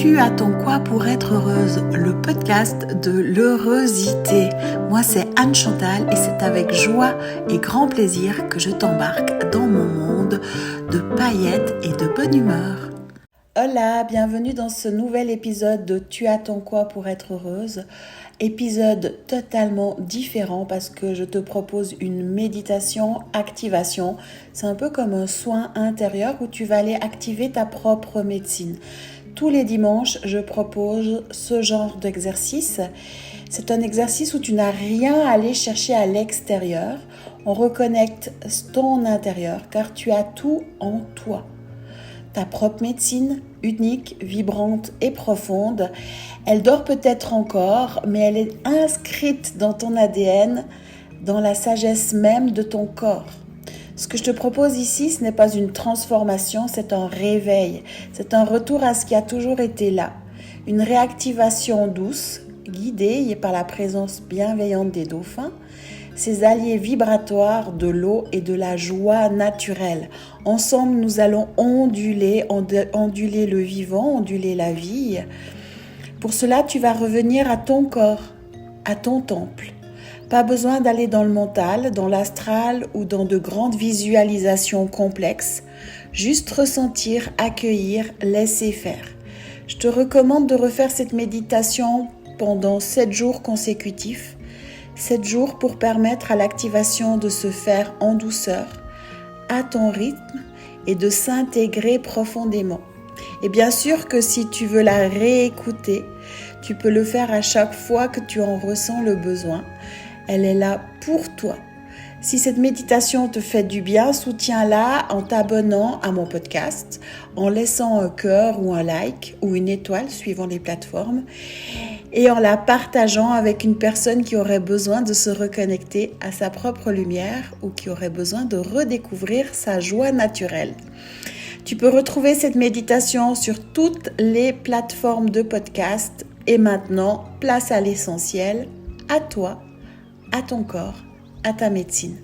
Tu as ton quoi pour être heureuse, le podcast de l'heurosité. Moi c'est Anne Chantal et c'est avec joie et grand plaisir que je t'embarque dans mon monde de paillettes et de bonne humeur. Hola, bienvenue dans ce nouvel épisode de Tu as ton quoi pour être heureuse. Épisode totalement différent parce que je te propose une méditation activation. C'est un peu comme un soin intérieur où tu vas aller activer ta propre médecine. Tous les dimanches, je propose ce genre d'exercice. C'est un exercice où tu n'as rien à aller chercher à l'extérieur. On reconnecte ton intérieur car tu as tout en toi. Ta propre médecine, unique, vibrante et profonde, elle dort peut-être encore, mais elle est inscrite dans ton ADN, dans la sagesse même de ton corps. Ce que je te propose ici, ce n'est pas une transformation, c'est un réveil. C'est un retour à ce qui a toujours été là. Une réactivation douce, guidée par la présence bienveillante des dauphins, ces alliés vibratoires de l'eau et de la joie naturelle. Ensemble, nous allons onduler le vivant, onduler la vie. Pour cela, tu vas revenir à ton corps, à ton temple. Pas besoin d'aller dans le mental, dans l'astral ou dans de grandes visualisations complexes. Juste ressentir, accueillir, laisser faire. Je te recommande de refaire cette méditation pendant 7 jours consécutifs. 7 jours pour permettre à l'activation de se faire en douceur, à ton rythme et de s'intégrer profondément. Et bien sûr que si tu veux la réécouter, tu peux le faire à chaque fois que tu en ressens le besoin. Elle est là pour toi. Si cette méditation te fait du bien, soutiens-la en t'abonnant à mon podcast, en laissant un cœur ou un like ou une étoile suivant les plateformes et en la partageant avec une personne qui aurait besoin de se reconnecter à sa propre lumière ou qui aurait besoin de redécouvrir sa joie naturelle. Tu peux retrouver cette méditation sur toutes les plateformes de podcast et maintenant, place à l'essentiel, à toi, à ton corps, à ta médecine.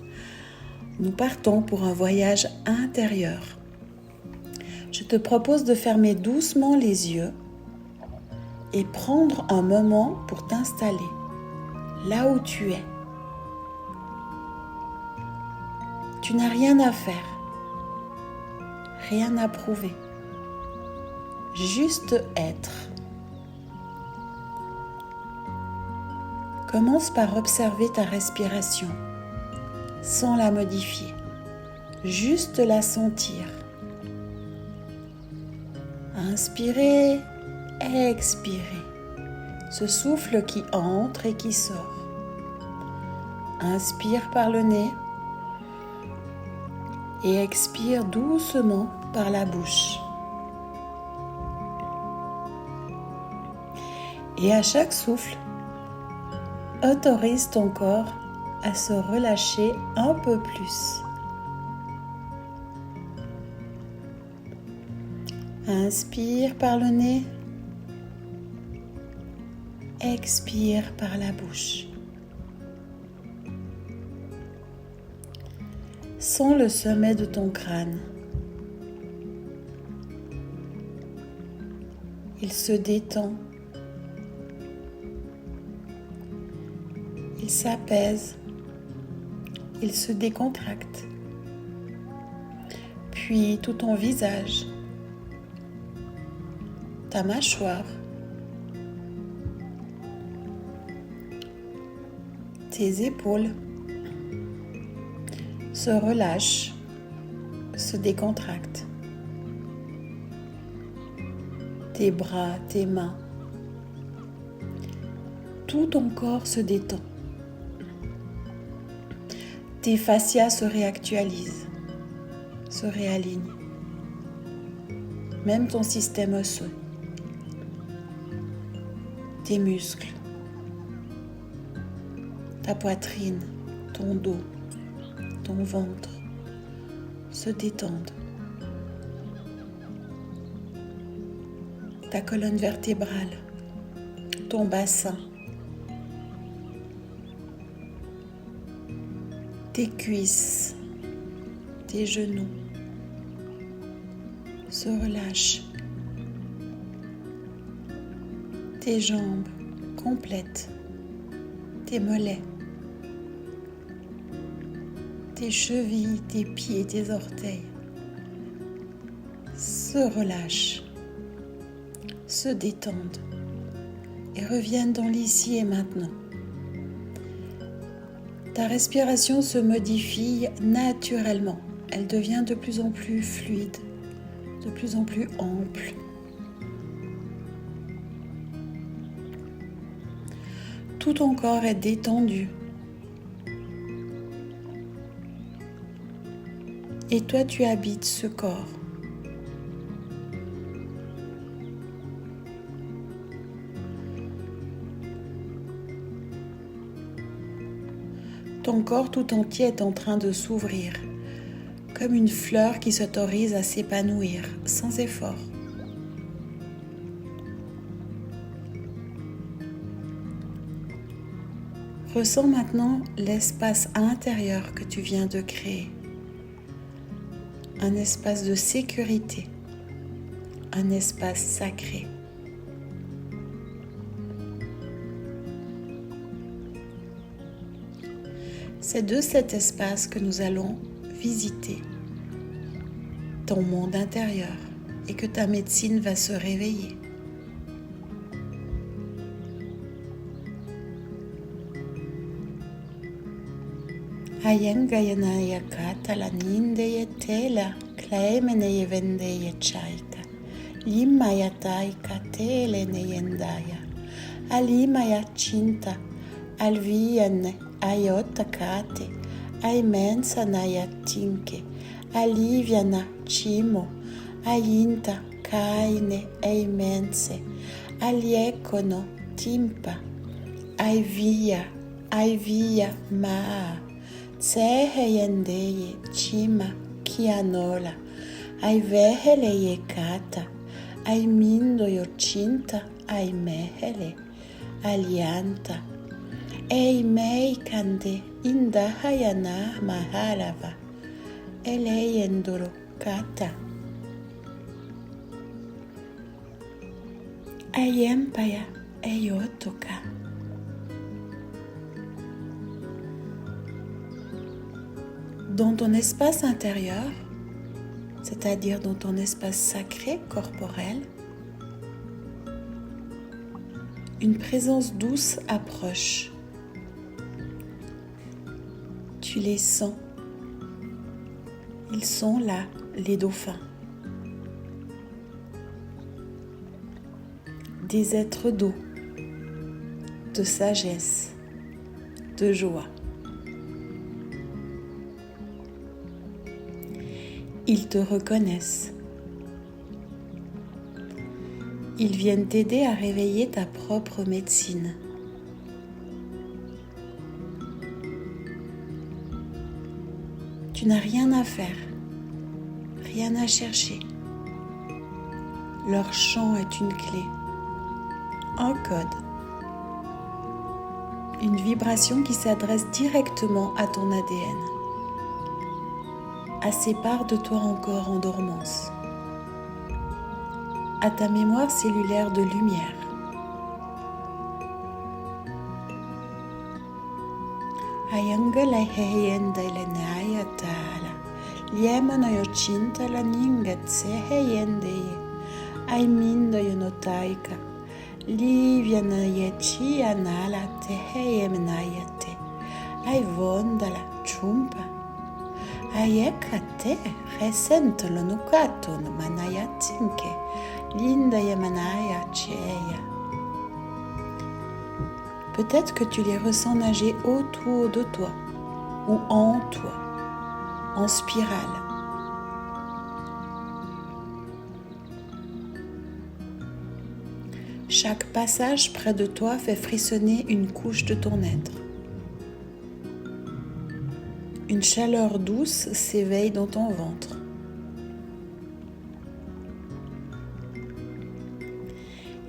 Nous partons pour un voyage intérieur. Je te propose de fermer doucement les yeux et prendre un moment pour t'installer là où tu es. Tu n'as rien à faire, rien à prouver, juste être. Commence par observer ta respiration, sans la modifier, juste la sentir. Inspirez, expirez, ce souffle qui entre et qui sort. Inspire par le nez et expire doucement par la bouche. Et à chaque souffle, autorise ton corps à se relâcher un peu plus. Inspire par le nez, expire par la bouche. Sens le sommet de ton crâne. Il se détend. Il s'apaise, il se décontracte, puis tout ton visage, ta mâchoire, tes épaules se relâchent, se décontractent, tes bras, tes mains, tout ton corps se détend. Tes fascias se réactualisent, se réalignent. Même ton système osseux, tes muscles, ta poitrine, ton dos, ton ventre se détendent. Ta colonne vertébrale, ton bassin, tes cuisses, tes genoux se relâchent. tes jambes complètes, tes mollets, tes chevilles, tes pieds, tes orteils se relâchent, se détendent et reviennent dans l'ici et maintenant. Ta respiration se modifie naturellement. Elle devient de plus en plus fluide, de plus en plus ample. Tout ton corps est détendu. Et toi, tu habites ce corps. Ton corps tout entier est en train de s'ouvrir, comme une fleur qui s'autorise à s'épanouir sans effort. Ressens maintenant l'espace intérieur que tu viens de créer. Un espace de sécurité, un espace sacré. C'est de cet espace que nous allons visiter ton monde intérieur et que ta médecine va se réveiller. Ayen gayanaya katala nindeye tela klaemeneye vendeye chaika limaya taika tele neyendaya alimaya chinta alviyane ayota kate aimensa naya tinke aliviana chimo ayinta kaine aimense aliekono timpa aivia maa tseheyendeye chima kianola aiveheleye kata aimindo yochinta aimehele alianta eimei kande indahayana mahalava eleyendoro kata ayempaya eyotoka. Dans ton espace intérieur, c'est-à-dire dans ton espace sacré corporel, une présence douce approche. Tu les sens. Ils sont là, les dauphins. Des êtres d'eau, de sagesse, de joie. Ils te reconnaissent. Ils viennent t'aider à réveiller ta propre médecine. Tu n'as rien à faire, rien à chercher. Leur chant est une clé, un code, une vibration qui s'adresse directement à ton ADN. À ces parts de toi encore en dormance, à ta mémoire cellulaire de lumière. Ayangala heyendele nayatala, liemano yochinta la ningatse heyendeye, aimindo yonotaika, liviana yechi anala te heyemnayate, aivondala chumpa. Ayekate resento lonukato manaya tinke linda yamanaya cheya. Peut-être que tu les ressens nager autour de toi ou en toi, en spirale. Chaque passage près de toi fait frissonner une couche de ton être. Une chaleur douce s'éveille dans ton ventre.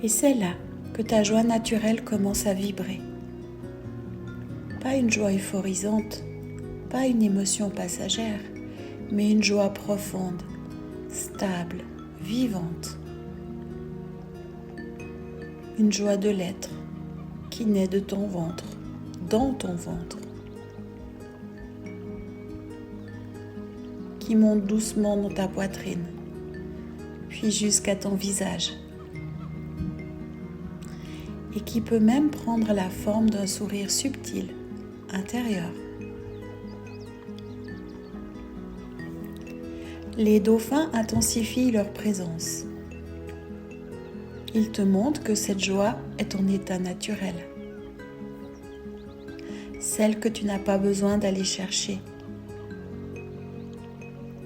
Et c'est là que ta joie naturelle commence à vibrer. Pas une joie euphorisante, pas une émotion passagère, mais une joie profonde, stable, vivante. une joie de l'être qui naît de ton ventre, dans ton ventre, qui monte doucement dans ta poitrine, puis jusqu'à ton visage, et qui peut même prendre la forme d'un sourire subtil, intérieur. Les dauphins intensifient leur présence. Ils te montrent que cette joie est ton état naturel, celle que tu n'as pas besoin d'aller chercher,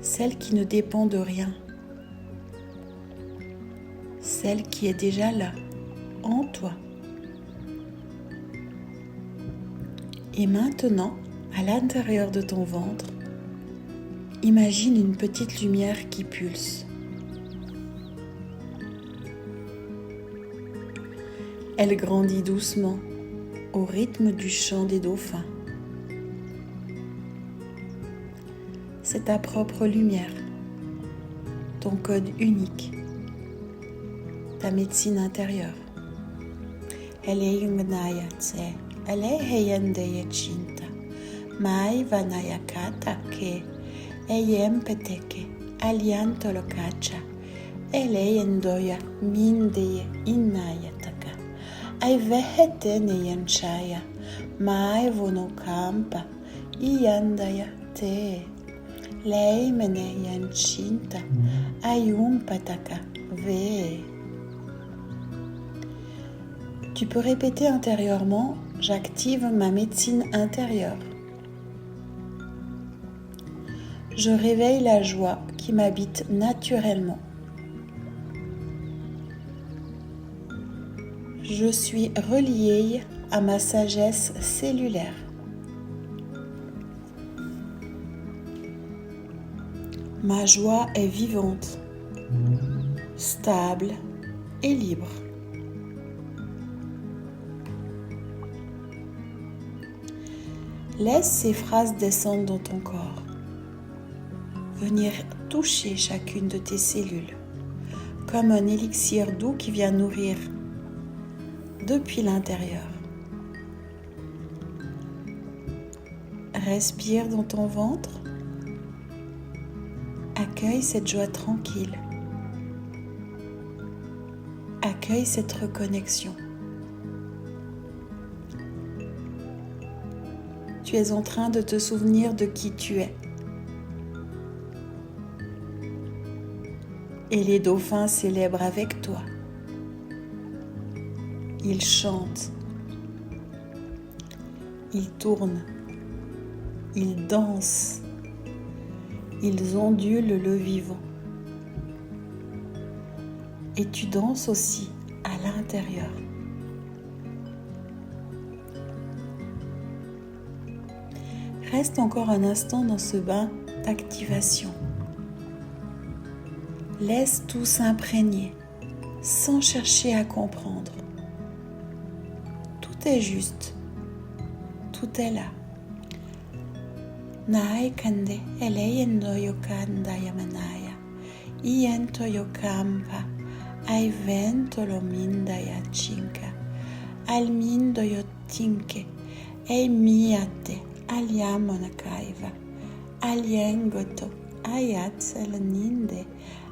celle qui ne dépend de rien, celle qui est déjà là, en toi. Et maintenant, à l'intérieur de ton ventre, imagine une petite lumière qui pulse. Elle grandit doucement au rythme du chant des dauphins. C'est ta propre lumière, ton code unique, ta médecine intérieure. Elle est Yungnaya Tse, elle est Heyendeye Chinta, Mai Vanayakata Ke, Eyem Peteke, Aliantolokacha, elle est Yendoya Mindeye Inayataka. Ai vehete neyanchaya, mai vonokampa, iyandaya te, lei mene yanchinta, ayumpataka ve. Tu peux répéter intérieurement, j'active ma médecine intérieure. Je réveille la joie qui m'habite naturellement. Je suis reliée à ma sagesse cellulaire. Ma joie est vivante, stable et libre. Laisse ces phrases descendre dans ton corps, venir toucher chacune de tes cellules, comme un élixir doux qui vient nourrir depuis l'intérieur. Respire dans ton ventre. Accueille cette joie tranquille. Accueille cette reconnexion. Tu es en train de te souvenir de qui tu es. Et les dauphins célèbrent avec toi. Ils chantent, ils tournent, ils dansent, ils ondulent le vivant. Et tu danses aussi à l'intérieur. Reste encore un instant dans ce bain d'activation. Laisse tout s'imprégner sans chercher à comprendre. Tout est juste, tout est là. Nae kande eleyendo yokanda yamanaya, iento yokampa, aivento lominda yachinka, almindo yotinke, e miate, aliamonakaiva, aliengoto, ayatselaninde,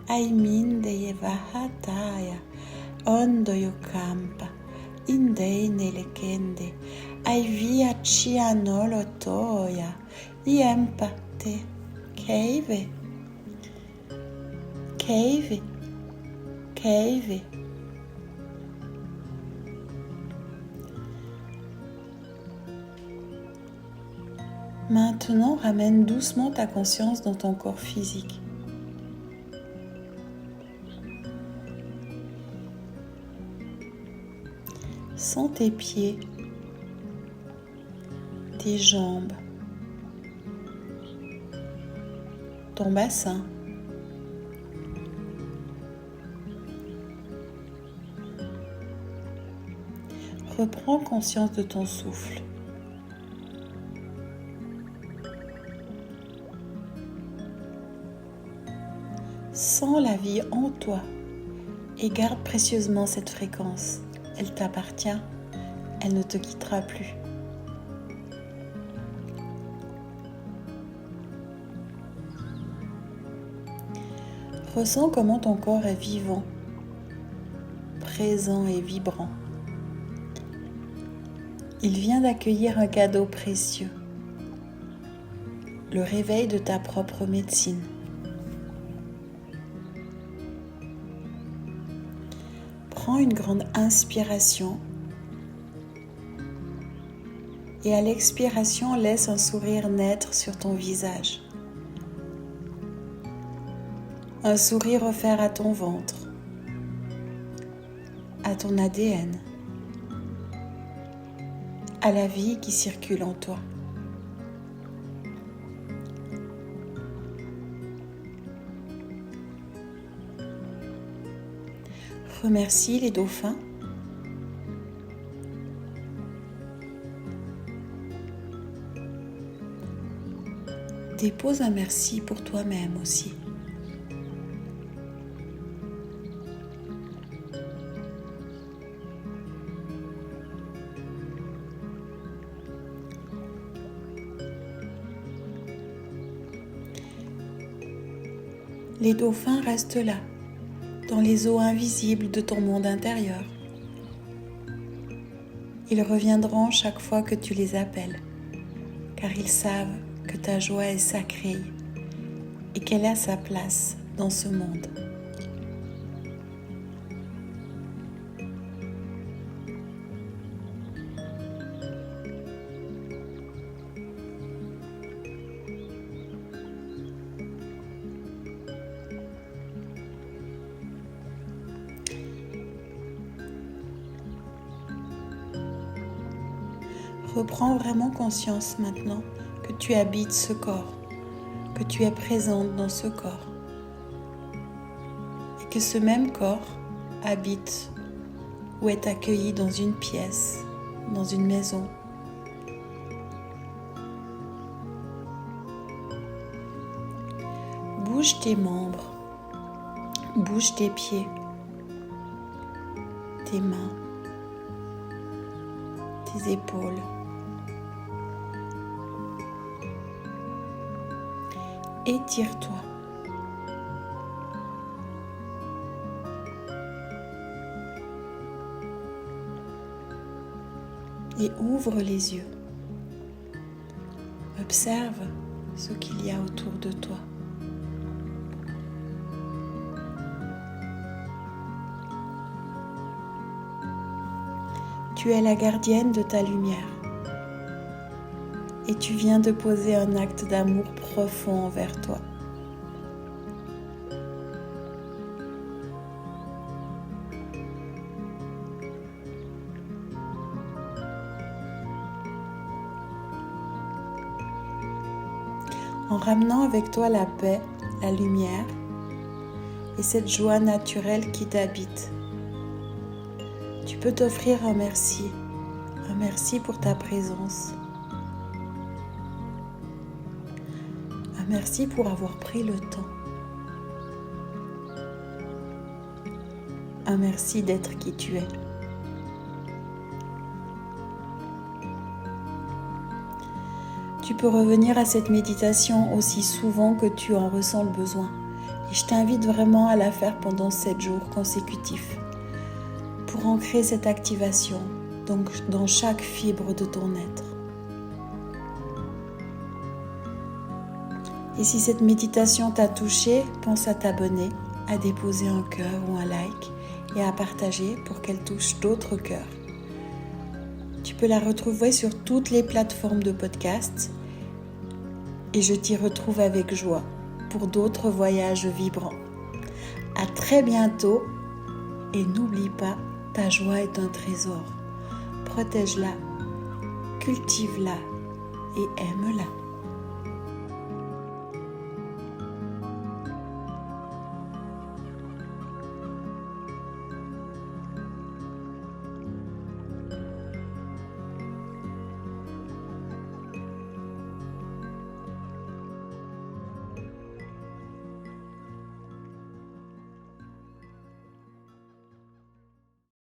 aiminde yevahataya, ondo yokampa, indei nelekende, ai via cianolo toya, iempate, keive, keive, keive. Maintenant, ramène doucement ta conscience dans ton corps physique. Sens tes pieds, tes jambes, ton bassin. Reprends conscience de ton souffle. Sens la vie en toi et garde précieusement cette fréquence. elle t'appartient, elle ne te quittera plus. Ressens comment ton corps est vivant, présent et vibrant. Il vient d'accueillir un cadeau précieux, le réveil de ta propre médecine. Prends une grande inspiration et à l'expiration, laisse un sourire naître sur ton visage. Un sourire offert à ton ventre, à ton ADN, à la vie qui circule en toi. Remercie les dauphins. Dépose un merci pour toi-même aussi. Les dauphins restent là, dans les eaux invisibles de ton monde intérieur. Ils reviendront chaque fois que tu les appelles, car ils savent que ta joie est sacrée et qu'elle a sa place dans ce monde. Reprends vraiment conscience maintenant que tu habites ce corps, que tu es présente dans ce corps et que ce même corps habite ou est accueilli dans une pièce, dans une maison. Bouge tes membres, bouge tes pieds, tes mains, tes épaules. Étire-toi. Et ouvre les yeux. Observe ce qu'il y a autour de toi. Tu es la gardienne de ta lumière. Et tu viens de poser un acte d'amour profond envers toi. En ramenant avec toi la paix, la lumière et cette joie naturelle qui t'habite, tu peux t'offrir un merci pour ta présence. Merci pour avoir pris le temps. Un merci d'être qui tu es. Tu peux revenir à cette méditation aussi souvent que tu en ressens le besoin. Et je t'invite vraiment à la faire pendant 7 jours consécutifs pour ancrer cette activation donc dans chaque fibre de ton être. Et si cette méditation t'a touché, pense à t'abonner, à déposer un cœur ou un like et à partager pour qu'elle touche d'autres cœurs. Tu peux la retrouver sur toutes les plateformes de podcast et je t'y retrouve avec joie pour d'autres voyages vibrants. À très bientôt et n'oublie pas, ta joie est un trésor. Protège-la, cultive-la et aime-la.